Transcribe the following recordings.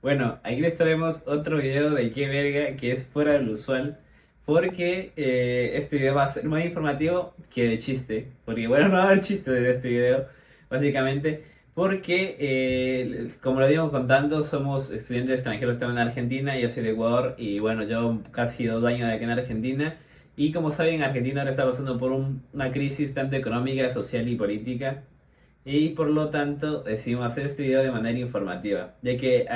Bueno, aquí les traemos otro video de qué verga que es fuera del usual. Porque este video va a ser más informativo que de chiste. Porque bueno, no va a haber chiste de este video, básicamente. Porque, como lo digo contando, somos estudiantes extranjeros, estamos en Argentina, yo soy de Ecuador y bueno, llevo casi 2 años de aquí en Argentina. Y como saben, Argentina ahora está pasando por una crisis tanto económica, social y política. Y por lo tanto decidimos hacer este video de manera informativa, ya que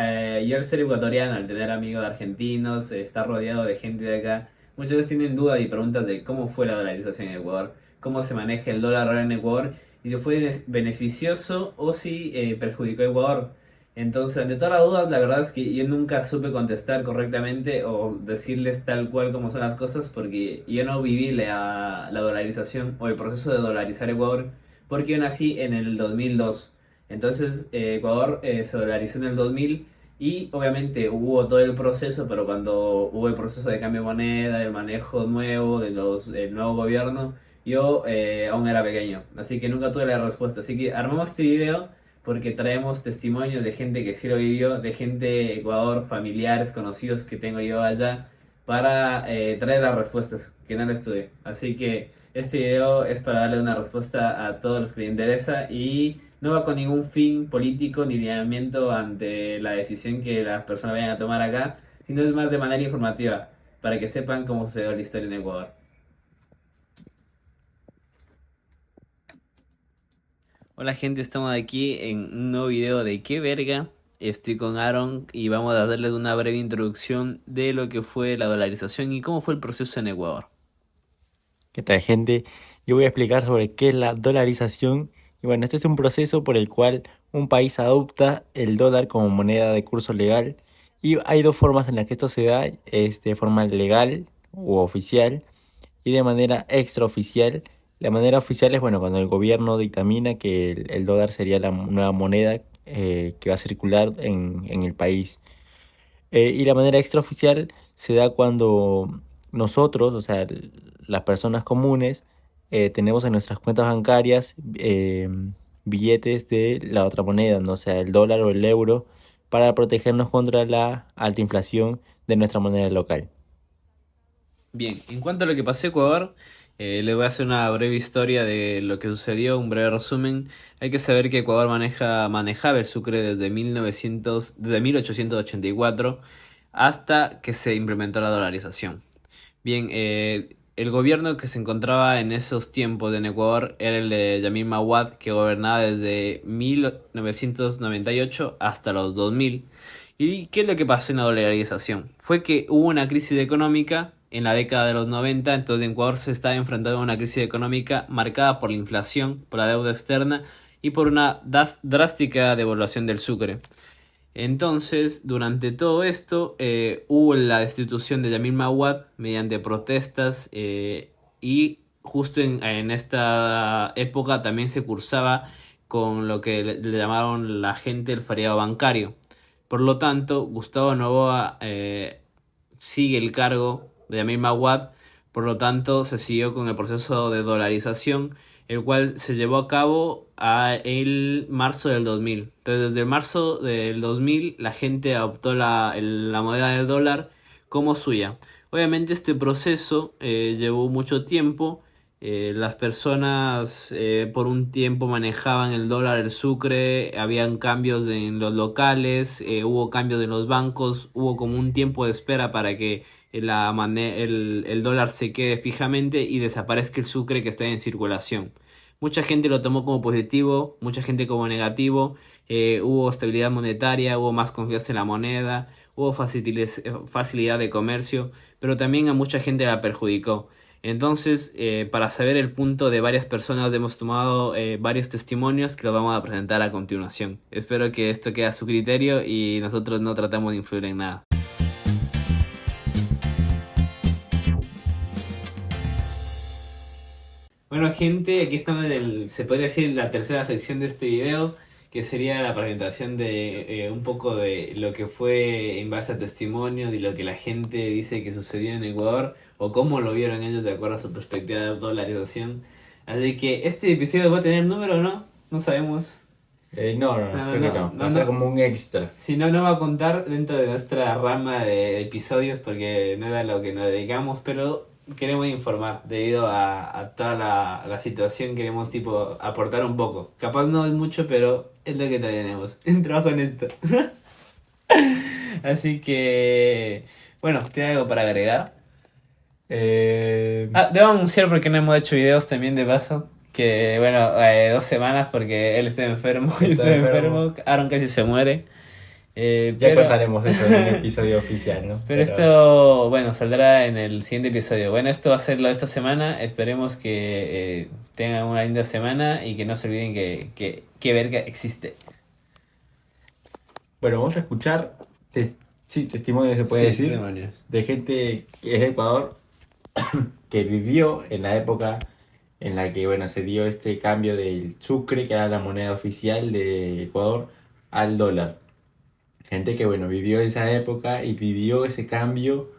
yo al ser ecuatoriano, al tener amigos argentinos, estar rodeado de gente de acá, muchos veces tienen dudas y preguntas de cómo fue la dolarización en Ecuador, cómo se maneja el dólar ahora en Ecuador, y si fue beneficioso o si perjudicó a Ecuador. Entonces, ante todas las dudas, la verdad es que yo nunca supe contestar correctamente o decirles tal cual como son las cosas, porque yo no viví la dolarización o el proceso de dolarizar Ecuador porque yo nací en el 2002. Entonces Ecuador se dolarizó en el 2000 y obviamente hubo todo el proceso, pero cuando hubo el proceso de cambio de moneda, el manejo nuevo del nuevo gobierno, yo aún era pequeño, así que nunca tuve la respuesta. Así que armamos este video porque traemos testimonios de gente que sí lo vivió, de gente de Ecuador, familiares, conocidos que tengo yo allá, para traer las respuestas, que no las tuve. Así que este video es para darle una respuesta a todos los que les interesa y no va con ningún fin político ni lineamiento ante la decisión que las personas vayan a tomar acá, sino es más de manera informativa, para que sepan cómo sucedió la historia en Ecuador. Hola gente, estamos aquí en un nuevo video de qué verga. Estoy con Aaron y vamos a darles una breve introducción de lo que fue la dolarización y cómo fue el proceso en Ecuador. ¿Qué tal, gente? Yo voy a explicar sobre qué es la dolarización. Y bueno, este es un proceso por el cual un país adopta el dólar como moneda de curso legal. Y hay dos formas en las que esto se da, es de forma legal u oficial y de manera extraoficial. La manera oficial es, bueno, cuando el gobierno dictamina que el dólar sería la nueva moneda que va a circular en el país. Y la manera extraoficial se da cuando nosotros, o sea, las personas comunes, tenemos en nuestras cuentas bancarias billetes de la otra moneda, no sea el dólar o el euro, para protegernos contra la alta inflación de nuestra moneda local. Bien, en cuanto a lo que pasó en Ecuador, les voy a hacer una breve historia de lo que sucedió, un breve resumen. Hay que saber que Ecuador manejaba el sucre desde 1884 hasta que se implementó la dolarización. Bien, el gobierno que se encontraba en esos tiempos en Ecuador era el de Yamil Mahuad, que gobernaba desde 1998 hasta los 2000. ¿Y qué es lo que pasó en la dolarización? Fue que hubo una crisis económica en la década de los 90, entonces Ecuador se estaba enfrentando a una crisis económica marcada por la inflación, por la deuda externa y por una drástica devaluación del sucre. Entonces, durante todo esto, hubo la destitución de Yamil Mawad mediante protestas y justo en esta época también se cursaba con lo que le llamaron la gente el feriado bancario. Por lo tanto, Gustavo Noboa sigue el cargo de Yamil Mawad, por lo tanto se siguió con el proceso de dolarización, el cual se llevó a cabo el marzo del 2000. Entonces, desde el marzo del 2000 la gente adoptó la moneda del dólar como suya. Obviamente este proceso llevó mucho tiempo. Las personas por un tiempo manejaban el dólar, el sucre, habían cambios en los locales, hubo cambios en los bancos, hubo como un tiempo de espera para que el dólar se quede fijamente y desaparezca el sucre que está en circulación. Mucha gente lo tomó como positivo, mucha gente como negativo, hubo estabilidad monetaria, hubo más confianza en la moneda, hubo facilidad de comercio, pero también a mucha gente la perjudicó. Entonces, para saber el punto de varias personas hemos tomado varios testimonios que los vamos a presentar a continuación. Espero que esto quede a su criterio y nosotros no tratamos de influir en nada. Bueno, gente, aquí estamos se podría decir, la tercera sección de este video, que sería la presentación de un poco de lo que fue en base a testimonios, de lo que la gente dice que sucedió en Ecuador, o cómo lo vieron ellos de acuerdo a su perspectiva de dolarización. Así que este episodio va a tener número o no, no sabemos. Creo que no. Va a ser como un extra. Si no, no va a contar dentro de nuestra rama de episodios porque no era lo que nos dedicamos, pero queremos informar debido a toda la situación, queremos tipo aportar un poco. Capaz no es mucho, pero es lo que tenemos. Trabajo en esto. Así que, bueno, ¿tiene algo para agregar? Debo anunciar porque no hemos hecho videos también de paso. Que bueno, 2 semanas porque él está enfermo y estoy enfermo. Aaron casi se muere. Ya contaremos eso en un episodio oficial, ¿no? Pero esto, bueno, saldrá en el siguiente episodio. Bueno, esto va a ser lo de esta semana. Esperemos que tengan una linda semana y que no se olviden que verga existe. Bueno, vamos a escuchar testimonios, se puede decir, testimonios de gente que es de Ecuador, que vivió en la época en la que, bueno, se dio este cambio del sucre, que era la moneda oficial de Ecuador, al dólar. Gente que, bueno, vivió esa época y vivió ese cambio,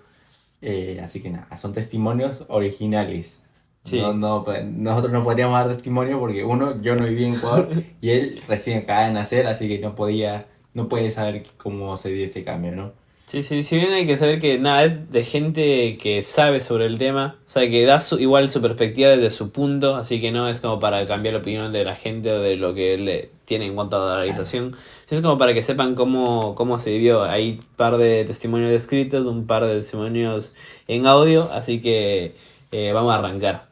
así que nada, son testimonios originales. Sí. Nosotros no podríamos dar testimonio porque yo no viví en Ecuador y él recién acaba de nacer, así que no puede saber cómo se dio este cambio, ¿no? Sí, si bien hay que saber que nada, es de gente que sabe sobre el tema, o sea, que da igual su perspectiva desde su punto, así que no es como para cambiar la opinión de la gente o de lo que él tiene en cuanto a dolarización, sino es como para que sepan cómo se vivió. Hay un par de testimonios escritos, un par de testimonios en audio, así que vamos a arrancar.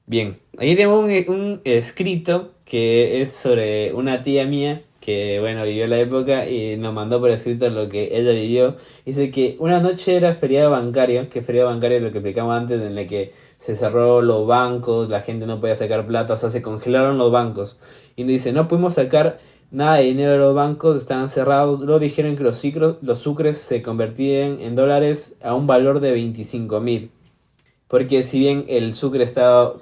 Bien, ahí tengo un escrito que es sobre una tía mía que, bueno, vivió la época y nos mandó por escrito lo que ella vivió. Dice que una noche era feriado bancario, que feriado bancario es lo que explicamos antes, en el que se cerró los bancos, la gente no podía sacar plata, o sea, se congelaron los bancos. Y dice, no pudimos sacar nada de dinero de los bancos, estaban cerrados. Luego dijeron que los sucres se convertían en dólares a un valor de 25.000. Porque si bien el sucre estaba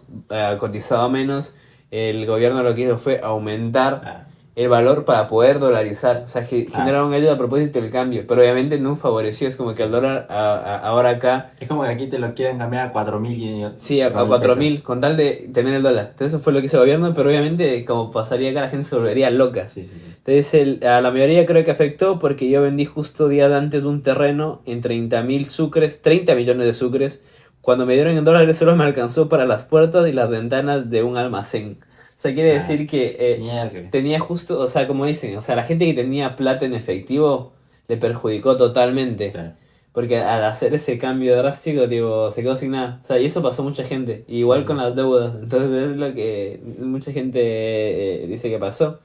cotizado menos, el gobierno lo que hizo fue aumentar el valor para poder dolarizar. O sea, generaron ellos a propósito del cambio. Pero obviamente no favoreció. Es como que el dólar ahora acá... Es como que aquí te lo quieren cambiar a 4.500. Sí, a 4.000, con tal de tener el dólar. Entonces eso fue lo que hizo el gobierno, pero obviamente como pasaría acá la gente se volvería loca. Sí. Entonces a la mayoría creo que afectó porque yo vendí justo días antes un terreno en 30.000 sucres, 30 millones de sucres. Cuando me dieron en dólares solo me alcanzó para las puertas y las ventanas de un almacén. O sea, quiere decir que tenía justo, o sea, como dicen, o sea, la gente que tenía plata en efectivo le perjudicó totalmente. Claro. Porque al hacer ese cambio drástico, tipo, se quedó sin nada. O sea, y eso pasó a mucha gente. Igual con las deudas. Entonces es lo que mucha gente dice que pasó.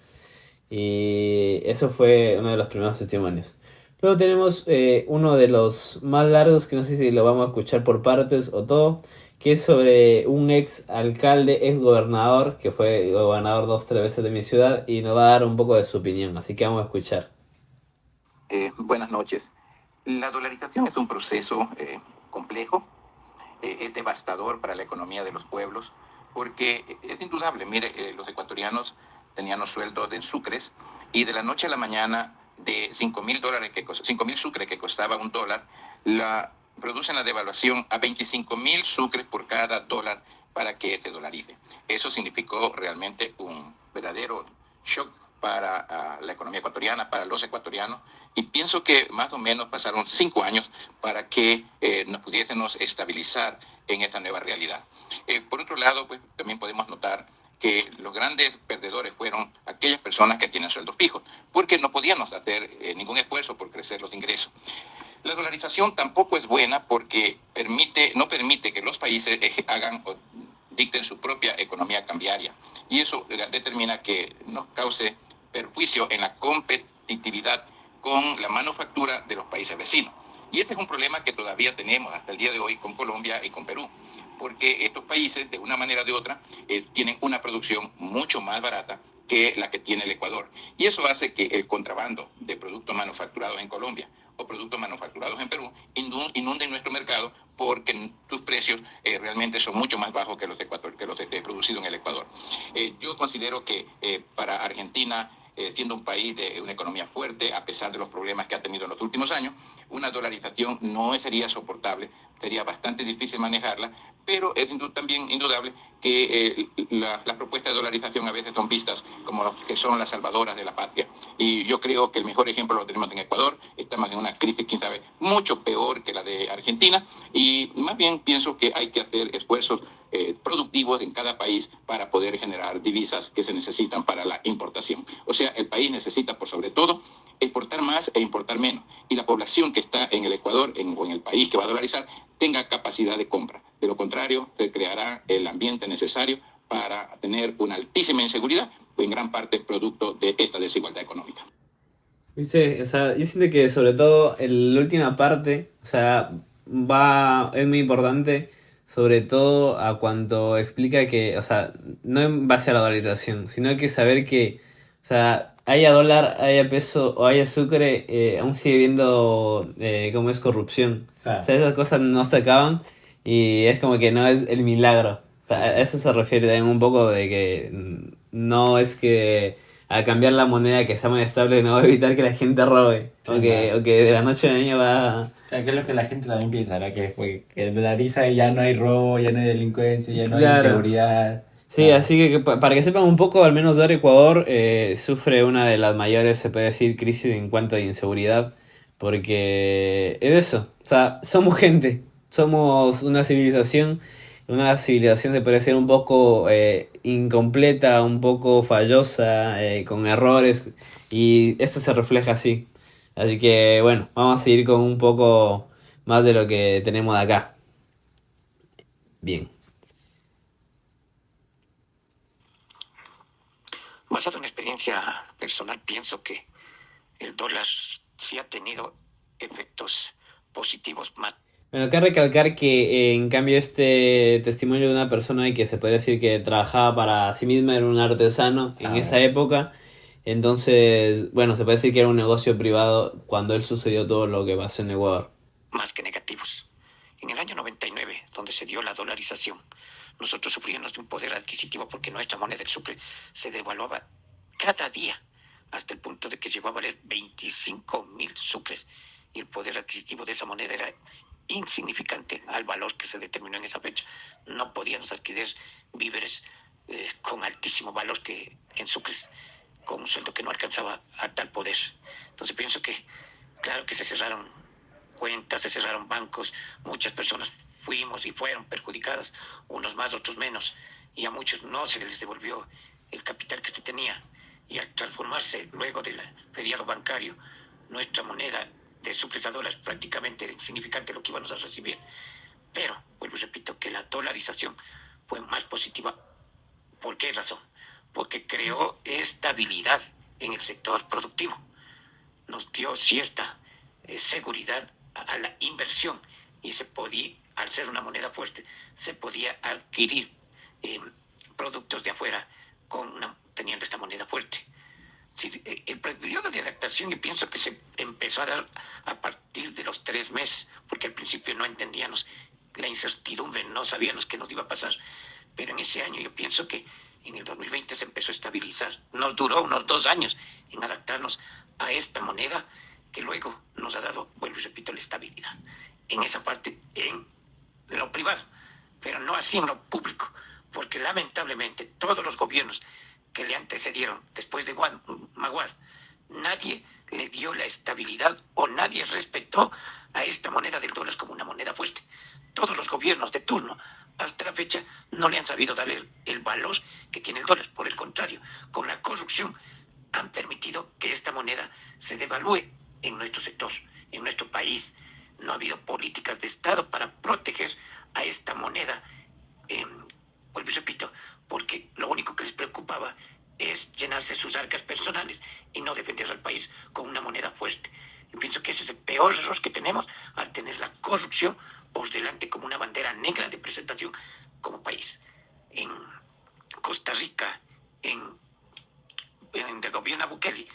Y eso fue uno de los primeros testimonios. Luego tenemos uno de los más largos, que no sé si lo vamos a escuchar por partes o todo, que es sobre un ex alcalde, ex gobernador, que fue gobernador 2-3 veces de mi ciudad, y nos va a dar un poco de su opinión, así que vamos a escuchar. Buenas noches. La dolarización es un proceso complejo, es devastador para la economía de los pueblos, porque es indudable, mire, los ecuatorianos tenían los sueldos en sucres, y de la noche a la mañana de 5.000 sucres que costaba un dólar, producen la devaluación a 25.000 sucres por cada dólar para que se dolarice. Eso significó realmente un verdadero shock para la economía ecuatoriana, para los ecuatorianos, y pienso que más o menos pasaron 5 años para que nos pudiésemos estabilizar en esta nueva realidad. Por otro lado, pues también podemos notar que los grandes perdedores fueron aquellas personas que tienen sueldos fijos, porque no podíamos hacer ningún esfuerzo por crecer los ingresos. La dolarización tampoco es buena porque no permite que los países hagan o dicten su propia economía cambiaria, y eso determina que nos cause perjuicio en la competitividad con la manufactura de los países vecinos. Y este es un problema que todavía tenemos hasta el día de hoy con Colombia y con Perú, porque estos países, de una manera o de otra, tienen una producción mucho más barata que la que tiene el Ecuador. Y eso hace que el contrabando de productos manufacturados en Colombia o productos manufacturados en Perú inunden nuestro mercado, porque sus precios realmente son mucho más bajos que los producidos en el Ecuador. Yo considero que para Argentina, siendo un país de una economía fuerte, a pesar de los problemas que ha tenido en los últimos años, una dolarización no sería soportable, sería bastante difícil manejarla, pero es también indudable que las propuestas de dolarización a veces son vistas como que son las salvadoras de la patria. Y yo creo que el mejor ejemplo lo tenemos en Ecuador. Estamos en una crisis, quién sabe, mucho peor que la de Argentina, y más bien pienso que hay que hacer esfuerzos productivos en cada país para poder generar divisas que se necesitan para la importación. O sea, el país necesita, por sobre todo, exportar más e importar menos. Y la población que está en el Ecuador o en el país que va a dolarizar tenga capacidad de compra. De lo contrario, se creará el ambiente necesario para tener una altísima inseguridad, en gran parte producto de esta desigualdad económica. Dice, o sea, yo siento que sobre todo en la última parte, o sea, es muy importante, sobre todo a cuanto explica que, o sea, no en base a la dolarización, sino que saber que, o sea, haya dólar, haya peso o haya sucre, aún sigue habiendo como es corrupción. Claro. O sea, esas cosas no se acaban y es como que no es el milagro. O sea, a eso se refiere también un poco de que no es que al cambiar la moneda que sea más estable no va a evitar que la gente robe. Sí, o que de la noche al año va... Claro, que es lo que la gente también piensa, ¿no? Que dolariza y ya no hay robo, ya no hay delincuencia, ya no hay Claro. inseguridad. Sí, Claro. así que para que sepan un poco, al menos ahora Ecuador sufre una de las mayores, se puede decir, crisis en cuanto a inseguridad, porque es eso, o sea, somos gente, somos una civilización se puede decir un poco incompleta, un poco fallosa, con errores, y esto se refleja así. Así que bueno, vamos a seguir con un poco más de lo que tenemos de acá. Bien. Basado en experiencia personal, pienso que el dólar sí ha tenido efectos positivos más. Bueno, acá recalcar que en cambio este testimonio de una persona que se puede decir que trabajaba para sí misma, era un artesano en esa época, entonces, bueno, se puede decir que era un negocio privado cuando él sucedió todo lo que pasó en Ecuador. Más que negativos. En el año 99, donde se dio la dolarización, nosotros sufríamos de un poder adquisitivo porque nuestra moneda, el sucre, se devaluaba cada día, hasta el punto de que llegó a valer 25.000 sucres, y el poder adquisitivo de esa moneda era insignificante al valor que se determinó en esa fecha. No podíamos adquirir víveres con altísimo valor que en sucres, con un sueldo que no alcanzaba a tal poder. Entonces pienso que, claro que se cerraron cuentas, se cerraron bancos, muchas personas fuimos y fueron perjudicadas, unos más, otros menos, y a muchos no se les devolvió el capital que se tenía, y al transformarse luego del feriado bancario, nuestra moneda de sucres a dólares prácticamente era insignificante lo que íbamos a recibir. Pero, vuelvo y repito, que la dolarización fue más positiva. ¿Por qué razón? Porque creó estabilidad en el sector productivo, nos dio cierta seguridad a la inversión, y se podía, al ser una moneda fuerte, se podía adquirir productos de afuera teniendo esta moneda fuerte. Sí, el periodo de adaptación yo pienso que se empezó a dar a partir de los 3 meses, porque al principio no entendíamos la incertidumbre, no sabíamos qué nos iba a pasar, pero en ese año yo pienso que en el 2020 se empezó a estabilizar. Nos duró unos 2 años en adaptarnos a esta moneda, que luego nos ha dado, vuelvo y repito, la estabilidad en esa parte, en lo privado, pero no así en lo público, porque lamentablemente todos los gobiernos que le antecedieron después de Maguad, nadie le dio la estabilidad o nadie respetó a esta moneda del dólar como una moneda fuerte. Todos los gobiernos de turno hasta la fecha no le han sabido darle el valor que tiene el dólar. Por el contrario, con la corrupción han permitido que esta moneda se devalúe en nuestro sector, en nuestro país. No ha habido políticas de Estado para proteger a esta moneda. Vuelvo y repito, porque lo único que les preocupaba es llenarse sus arcas personales y no defender al país con una moneda fuerte. Yo pienso que ese es el peor error que tenemos, al tener la corrupción por delante como una bandera negra de presentación como país. En Costa Rica, en el gobierno Bukele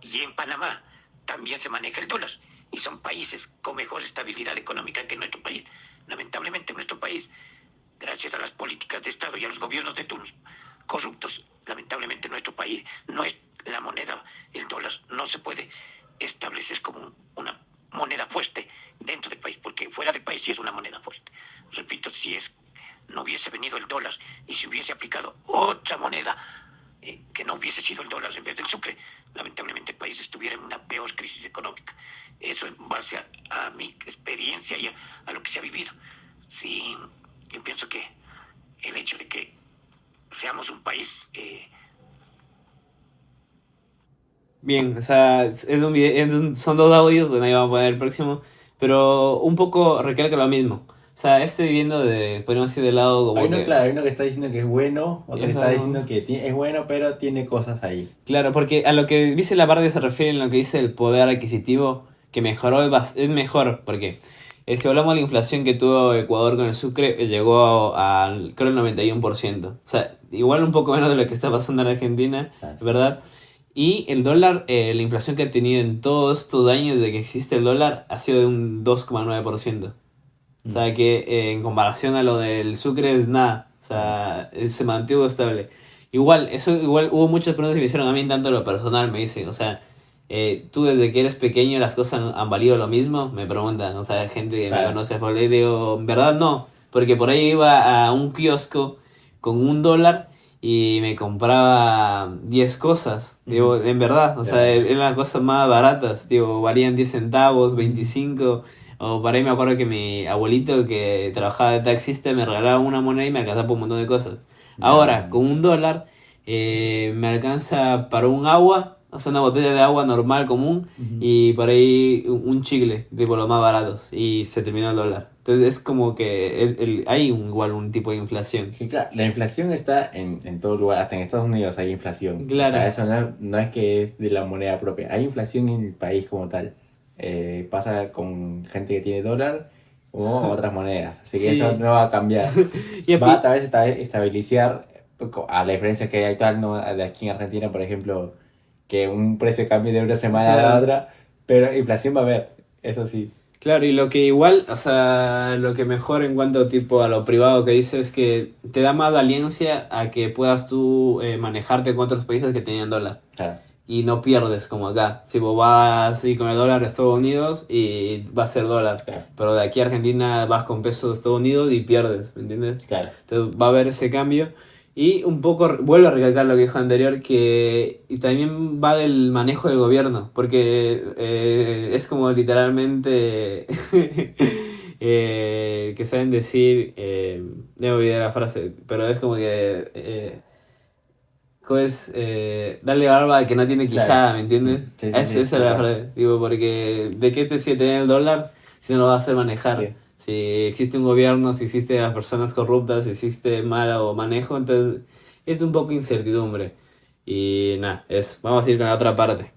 y en Panamá también se maneja el dólar, y son países con mejor estabilidad económica que nuestro país. Lamentablemente nuestro país, gracias a las políticas de Estado y a los gobiernos de turnos corruptos, lamentablemente nuestro país no es la moneda, el dólar no se puede establecer como una moneda fuerte dentro del país, porque fuera del país sí es una moneda fuerte. Repito, si no hubiese venido el dólar y se hubiese aplicado otra moneda que no hubiese sido el dólar en vez del sucre, lamentablemente el país estuviera en una peor crisis económica. Eso en base a mi experiencia y a lo que se ha vivido. Sí, yo pienso que el hecho de que seamos un país... Bien, o sea, son dos audios, bueno, ahí vamos a poner el próximo, pero un poco recalca lo mismo. O sea, viendo podríamos decir, de lado como Hay uno, que... claro, hay uno que está diciendo que es bueno, otro que está Ajá. diciendo que es bueno, pero tiene cosas ahí. Claro, porque a lo que dice la parte se refiere en lo que dice el poder adquisitivo, que mejoró, es mejor, porque si hablamos de la inflación que tuvo Ecuador con el sucre, llegó al, creo, el 91%. O sea, igual un poco menos de lo que está pasando en Argentina, Exacto. ¿verdad? Y el dólar, la inflación que ha tenido en todos estos años desde que existe el dólar ha sido de un 2,9%. O sea que en comparación a lo del sucre es nada. O sea, se mantuvo estable. Igual hubo muchas preguntas que me hicieron a mí en tanto lo personal, me dicen, o sea, tú desde que eres pequeño las cosas han valido lo mismo, me preguntan, o sea, gente que me Claro. conoce, pues le digo, en verdad no, porque por ahí iba a un kiosco con $1 y me compraba 10 cosas, digo, en verdad, o sea, Claro. eran las cosas más baratas, digo, valían 10 centavos, 25. O por ahí me acuerdo que mi abuelito que trabajaba de taxista me regalaba una moneda y me alcanzaba por un montón de cosas. Ahora, con $1 me alcanza para un agua, o sea, una botella de agua normal, común, y por ahí un chicle, tipo los más baratos, y se terminó el dólar. Entonces es como que hay igual un tipo de inflación. Que claro, la inflación está en todo lugar, hasta en Estados Unidos hay inflación. Claro. O sea, eso no es que es de la moneda propia, hay inflación en el país como tal. Pasa con gente que tiene dólar o otras monedas, así que Sí. eso no va a cambiar. Y Va a tal vez estabilizar a la diferencia que hay actual, ¿no? De aquí en Argentina, por ejemplo, que un precio cambie de una semana a Claro. la otra, pero inflación va a haber, eso sí. Claro, y lo que igual, o sea, lo que mejor en cuanto tipo a lo privado que dices es que te da más valencia a que puedas tú manejarte con otros países que tenían dólar. Claro. Y no pierdes como acá. Si vos vas así con el dólar a Estados Unidos y va a ser dólar. Claro. Pero de aquí a Argentina vas con pesos de Estados Unidos y pierdes, ¿me entiendes? Claro. Entonces va a haber ese cambio. Y un poco, vuelvo a recalcar lo que dijo anterior, que y también va del manejo del gobierno, porque es como literalmente que saben decir, debo olvidar la frase, pero es como que pues darle barba al que no tiene quijada, Claro. ¿me entiendes? Sí, sí, Esa sí, es la total. frase, digo, porque ¿de qué te sirve tener el dólar si no lo vas a hacer manejar? Sí. Si existe un gobierno, si existe las personas corruptas, si existe malo manejo, entonces es un poco incertidumbre. Y nada, vamos a ir con la otra parte.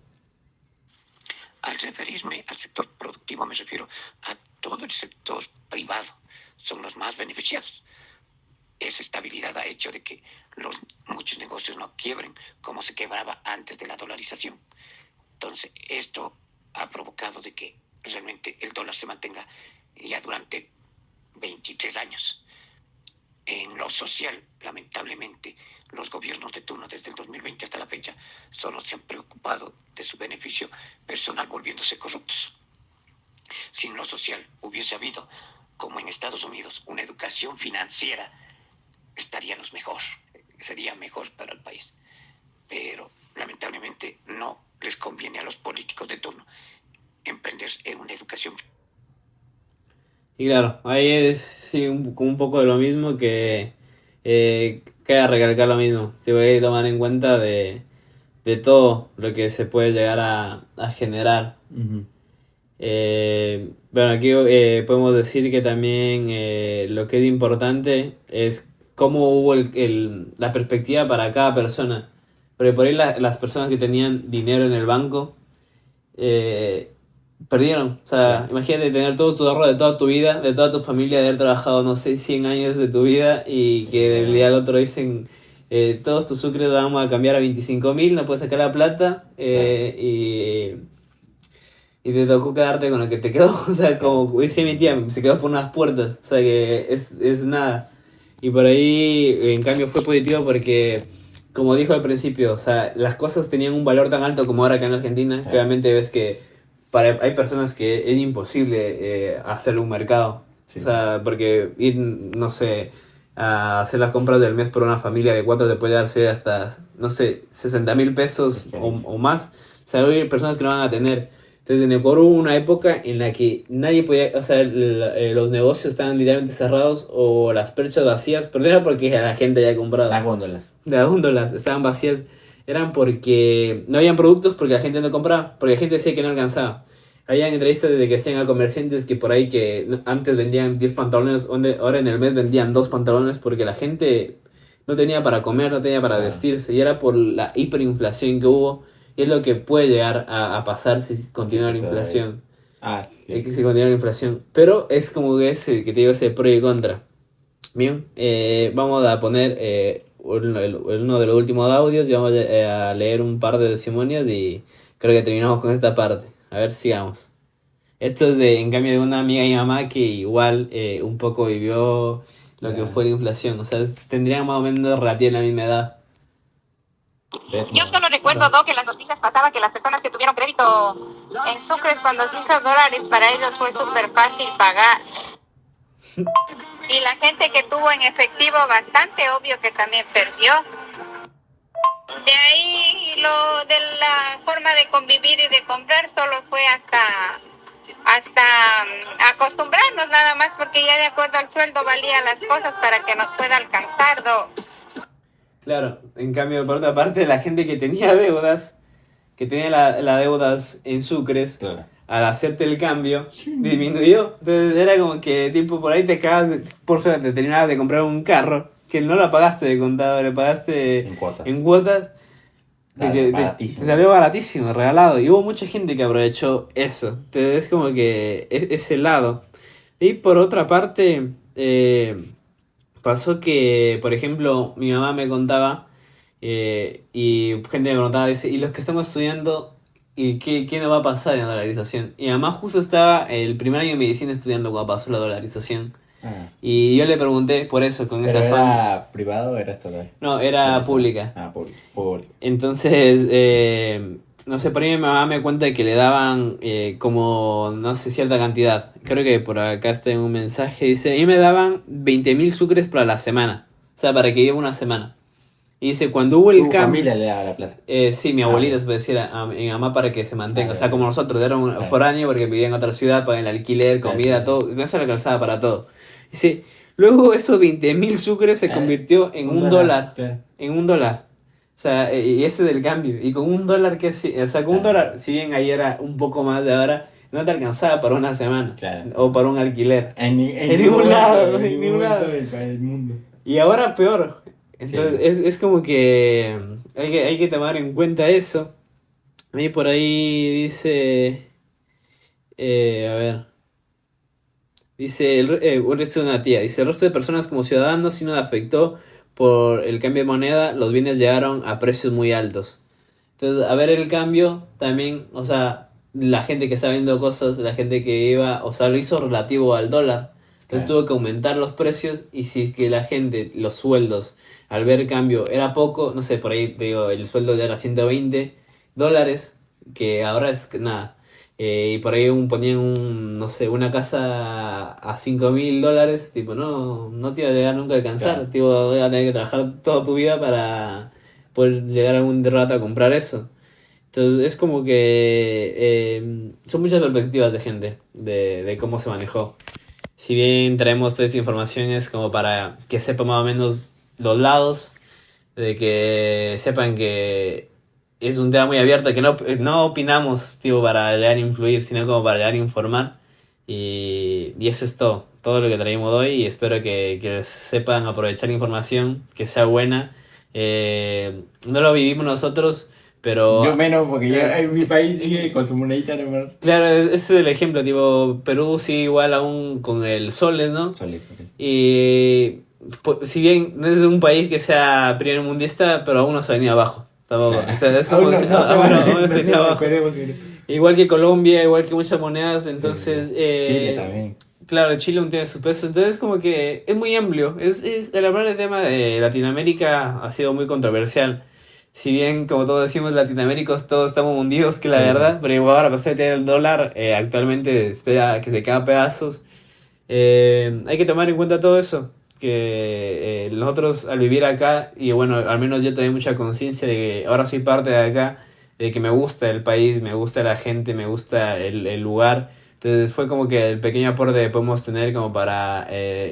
Al referirme al sector productivo me refiero a todo el sector privado. Son los más beneficiados. Esa estabilidad ha hecho de que muchos negocios no quiebren como se quebraba antes de la dolarización. Entonces, esto ha provocado de que realmente el dólar se mantenga ya durante 23 años. En lo social, lamentablemente, los gobiernos de turno desde el 2020 hasta la fecha solo se han preocupado de su beneficio personal volviéndose corruptos. Si en lo social hubiese habido, como en Estados Unidos, una educación financiera, estaríamos mejor, sería mejor para el país. Pero lamentablemente no les conviene a los políticos de turno emprender en una educación. Y claro, ahí es sí, como un poco de lo mismo que queda recalcar lo mismo. Si voy a tomar en cuenta de todo lo que se puede llegar a generar. Bueno, aquí podemos decir que también lo que es importante es cómo hubo la perspectiva para cada persona. Porque por ahí las personas que tenían dinero en el banco perdieron. O sea, Sí. imagínate tener todo tu ahorro de toda tu vida, de toda tu familia, de haber trabajado, no sé, 100 años de tu vida y que del día al otro dicen... todos tus sucres vamos a cambiar a 25.000, no puedes sacar la plata y te tocó quedarte con lo que te quedó. O sea, como dice mi tía, se quedó por unas puertas. O sea, que es nada. Y por ahí, en cambio, fue positivo porque, como dijo al principio, o sea, las cosas tenían un valor tan alto como ahora acá en Argentina, Sí. que obviamente ves que hay personas que es imposible hacer un mercado. Sí. O sea, porque ir, no sé, a hacer las compras del mes por una familia de 4 te puede dar ser hasta, no sé, 60,000 pesos o más. O sea, hay personas que no van a tener. Entonces en Ecuador hubo una época en la que nadie podía, o sea, los negocios estaban literalmente cerrados o las perchas vacías, pero no era porque la gente haya comprado. Las góndolas. Las góndolas estaban vacías, eran porque no habían productos, porque la gente no compraba, porque la gente decía que no alcanzaba. Habían entrevistas de que hacían a comerciantes que por ahí que antes vendían 10 pantalones, ahora en el mes vendían 2 pantalones porque la gente no tenía para comer, no tenía para vestirse, y era por la hiperinflación que hubo, y es lo que puede llegar a pasar si continúa la inflación. Sí. Es que si continúa la inflación. Pero es como que ese, que te digo, ese pro y contra. Bien, vamos a poner uno de los últimos audios y vamos a leer un par de testimonios y creo que terminamos con esta parte. A ver, sigamos. Esto es en cambio de una amiga y mamá que igual un poco vivió lo que fue la inflación. O sea, tendrían más o menos relativamente la misma edad. Yo solo recuerdo, que en las noticias pasaba que las personas que tuvieron crédito en sucres cuando se hizo dólares, para ellos fue súper fácil pagar. Y la gente que tuvo en efectivo bastante, obvio que también perdió. De ahí lo de la forma de convivir y de comprar solo fue hasta acostumbrarnos nada más, porque ya de acuerdo al sueldo valía las cosas para que nos pueda alcanzar. Claro, en cambio, por otra parte, la gente que tenía deudas, que tenía las deudas en sucres, Claro. al hacerte el cambio, disminuyó. Entonces era como que, tipo, por ahí te acabas, por suerte, terminabas de comprar un carro, que no lo pagaste de contado, le pagaste En cuotas. Baratísimo. Te salió baratísimo, regalado. Y hubo mucha gente que aprovechó eso. Entonces es como que ese lado. Y por otra parte, pasó que, por ejemplo, mi mamá me contaba, y gente me preguntaba, dice, ¿y los que estamos estudiando, y qué nos va a pasar en la dolarización? Y mi mamá justo estaba el primer año de medicina estudiando cuando pasó la dolarización. Y yo le pregunté por eso, con ese afán. ¿Era privado o era estatal? No, era pública. Pública. Entonces, no sé, por ahí mi mamá me cuenta que le daban como, no sé, cierta cantidad. Creo que por acá está en un mensaje, dice, y me daban 20,000 sucres para la semana. O sea, para que lleve una semana. Y dice, cuando hubo el ¿Tu cambio... familia le daba la plata? Sí, mi abuelita se puede decir a mi mamá para que se mantenga. O sea, como nosotros, era un foráneo porque vivía en otra ciudad, pagaban el alquiler, comida, todo. Eso le calzaba para todo. Dice, luego esos 20,000 sucres se convirtió en un dólar. Claro. En un dólar. O sea, y ese del cambio. Y con un dólar, o sea, con un dólar, si bien ahí era un poco más de ahora, no te alcanzaba para una semana. Claro. O para un alquiler. En ningún lado, en ningún lado. del mundo. Y ahora peor. Entonces es como que hay que tomar en cuenta eso. Y por ahí dice... a ver. Dice, esto es una tía. Dice, el resto de personas como ciudadanos sí nos afectó por el cambio de moneda. Los bienes llegaron a precios muy altos. Entonces, a ver el cambio también, o sea, la gente que está viendo cosas, la gente que iba, o sea, lo hizo relativo al dólar. Entonces tuvo que aumentar los precios, y si es que la gente, los sueldos, al ver el cambio era poco, no sé, por ahí te digo, el sueldo ya era $120, que ahora es nada. Y por ahí ponían no sé, una casa a $5,000, tipo, no te iba a llegar nunca a alcanzar, Claro. tipo, vas a tener que trabajar toda tu vida para poder llegar algún rato a comprar eso. Entonces es como que son muchas perspectivas de gente, de cómo se manejó. Si bien traemos toda esta información es como para que sepan más o menos los lados, de que sepan que es un tema muy abierto, que no opinamos tipo para llegar a influir, sino como para llegar a informar. Y eso es todo lo que traemos hoy, y espero que sepan aprovechar la información, que sea buena. No lo vivimos nosotros, pero... Yo menos, porque mi país sigue con su monedita, ¿no? Claro, ese es el ejemplo, tipo, Perú sigue igual aún con el soles, ¿no? Soles. Y si bien no es un país que sea primer mundista, pero aún no se ha venido abajo. Tampoco. Entonces, es como que aún no se ha venido abajo. Igual que Colombia, igual que muchas monedas, entonces... Chile también. Claro, Chile aún tiene su peso, entonces como que es muy amplio. El hablar del tema de Latinoamérica ha sido muy controversial. Si bien, como todos decimos, Latinoamérica todos estamos hundidos, que la verdad, pero igual ahora pasar de tener el dólar actualmente que se queda a pedazos. hay que tomar en cuenta todo eso, que nosotros al vivir acá, y bueno, al menos yo tengo mucha conciencia de que ahora soy parte de acá, de que me gusta el país, me gusta la gente, me gusta el lugar. Entonces fue como que el pequeño aporte que podemos tener como para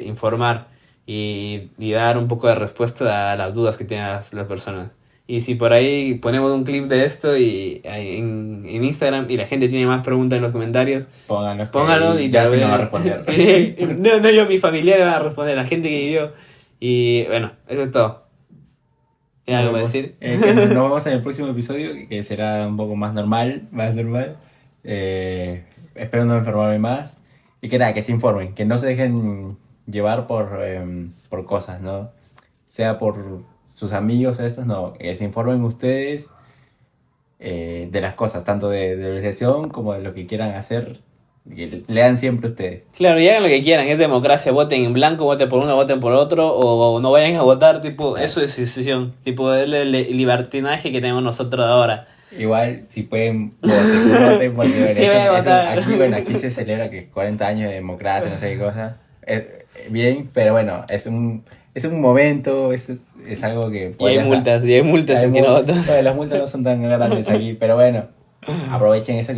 informar y dar un poco de respuesta a las dudas que tienen las personas. Y si por ahí ponemos un clip de esto y en Instagram y la gente tiene más preguntas en los comentarios, pónganlo y ya tal sí vez... no va a responder. no, yo, mi familia va a responder, la gente que vivió. Y bueno, eso es todo. ¿Tienes algo para decir? Que nos vemos en el próximo episodio, que será un poco más normal, espero no enfermarme más. Y que nada, que se informen, que no se dejen llevar por cosas, ¿no? Sea por sus amigos o estos, no, que se informen ustedes de las cosas, tanto de la organización como de lo que quieran hacer, que lean siempre ustedes. Claro, y hagan lo que quieran, es democracia, voten en blanco, voten por uno, voten por otro, o no vayan a votar, tipo, eso es decisión, tipo, es el libertinaje que tenemos nosotros ahora. Igual, si pueden, voten porque bueno, Sí, voy a votar. aquí se celebra que 40 años de democracia, no sé qué cosa. Bien, pero bueno, es un momento, es algo que... Y hay multas si es que no votan. Bueno, las multas no son tan grandes aquí, pero bueno, aprovechen eso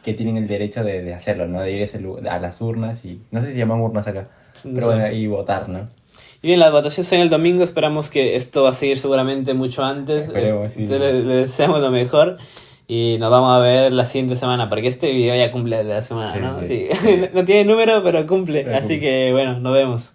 que tienen el derecho de hacerlo, ¿no? De ir a las urnas y... No sé si se llaman urnas acá, pero bueno, y votar, ¿no? Y bien, las votaciones son el domingo, esperamos que esto va a seguir seguramente mucho antes. Esperemos, sí. Le deseamos lo mejor y nos vamos a ver la siguiente semana, porque este video ya cumple de la semana, Sí, ¿no? sí. Sí. No tiene número, pero cumple, Pero así cumple. que bueno, nos vemos.